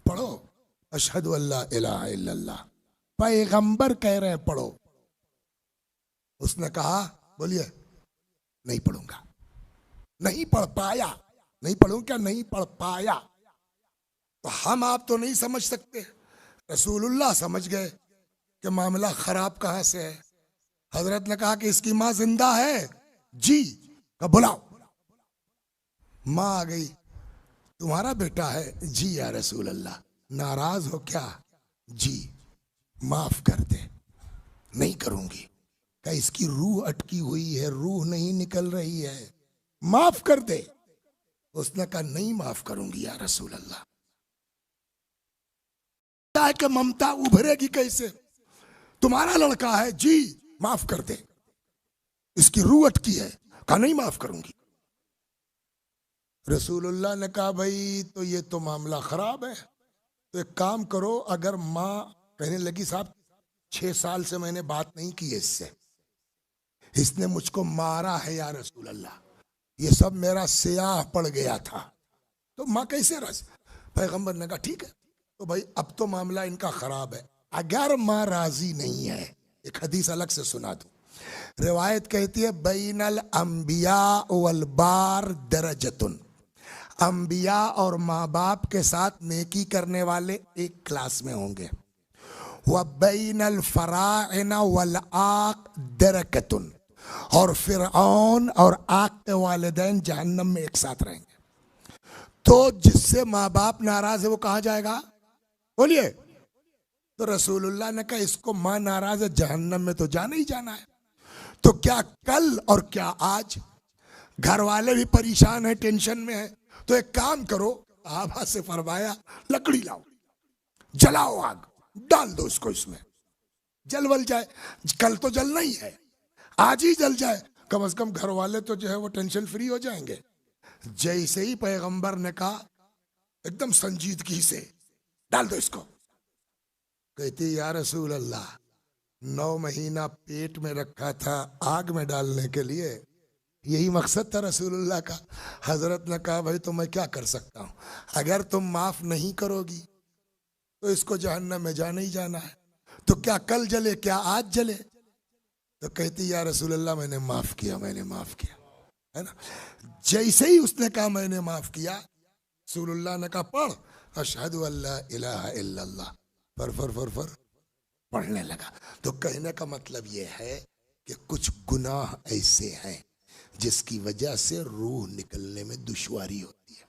پڑھو اشہد اللہ الہ الا اللہ، پیغمبر کہہ رہے ہیں پڑھو۔ اس نے کہا بولیے نہیں پڑھوں گا، نہیں پڑھ پایا، نہیں پڑھوں کیا، نہیں پڑھ پایا۔ تو ہم آپ تو نہیں سمجھ سکتے، رسول اللہ سمجھ گئے کہ معاملہ خراب کہاں سے ہے۔ حضرت نے کہا کہ اس کی ماں زندہ ہے؟ جی۔ کہا بلاؤ۔ ماں آ گئی، تمہارا بیٹا ہے؟ جی یا رسول اللہ۔ ناراض ہو کیا؟ جی۔ معاف کر دے۔ نہیں کروں گی۔ کہ اس کی روح اٹکی ہوئی ہے، روح نہیں نکل رہی ہے، معاف کر دے۔ اس نے کہا نہیں معاف کروں گی یا رسول اللہ۔ کیا ہے کہ ممتا ابھرے گی کیسے؟ تمہارا لڑکا ہے؟ جی معاف کر دے، اس کی روح اٹکی ہے۔ کہا نہیں معاف کروں گی۔ رسول اللہ نے کہا بھائی تو یہ تو معاملہ خراب ہے، تو ایک کام کرو، اگر ماں کہنے لگی صاحب 6 سال سے میں نے بات نہیں کی ہے اس سے، اس نے مجھ کو مارا ہے یا رسول اللہ، یہ سب میرا سیاہ پڑ گیا تھا، تو ماں کیسے راضی؟ پیغمبر نے کہا ٹھیک ہے، تو بھائی اب تو معاملہ ان کا خراب ہے۔ اگر ماں راضی نہیں ہے، ایک حدیث الگ سے سنا دوں، روایت کہتی ہے بین الانبیاء والبار درجتن، انبیاء اور ماں باپ کے ساتھ نیکی کرنے والے ایک کلاس میں ہوں گے، وَبَيْنَ الْفَرَاعِنَ وَالْعَاقِ دَرَكَةٌ، اور فرعون اور عاق کے والدین جہنم میں ایک ساتھ رہیں گے۔ تو جس سے ماں باپ ناراض ہے وہ کہاں جائے گا؟ بولیے۔ تو رسول اللہ نے کہا اس کو ماں ناراض ہے، جہنم میں تو جانا ہی جانا ہے۔ تو کیا کل اور کیا آج؟ گھر والے بھی پریشان ہیں، ٹینشن میں ہیں، تو ایک کام کرو، صحابہ سے فرمایا لکڑی لاؤ، جلاؤ، آگ ڈال دو اس کو، اس میں جل ول جائے۔ کل تو جلنا ہی ہے، آج ہی جل جائے، کم از کم گھر والے تو جو ہے وہ ٹینشن فری ہو جائیں گے۔ جیسے ہی پیغمبر نے کہا ایک دم سنجیدگی سے ڈال دو اس کو، کہتی یا رسول اللہ 9 مہینہ پیٹ میں رکھا تھا آگ میں ڈالنے کے لیے، یہی مقصد تھا رسول اللہ کا۔ حضرت نے کہا بھائی تو میں کیا کر سکتا ہوں، اگر تم معاف نہیں کرو گی تو اس کو جہنم میں جانا ہی جانا ہے، تو کیا کل جلے، کیا آج جلے؟ تو کہتی یا رسول اللہ میں نے معاف کیا، میں نے معاف کیا، ہے نا۔ جیسے ہی اس نے کہا میں نے معاف کیا، رسول اللہ نے کہا پڑھ اشہد اللہ الہ الا اللہ، فر پڑھنے لگا۔ تو کہنے کا مطلب یہ ہے کہ کچھ گناہ ایسے ہیں جس کی وجہ سے روح نکلنے میں دشواری ہوتی ہے۔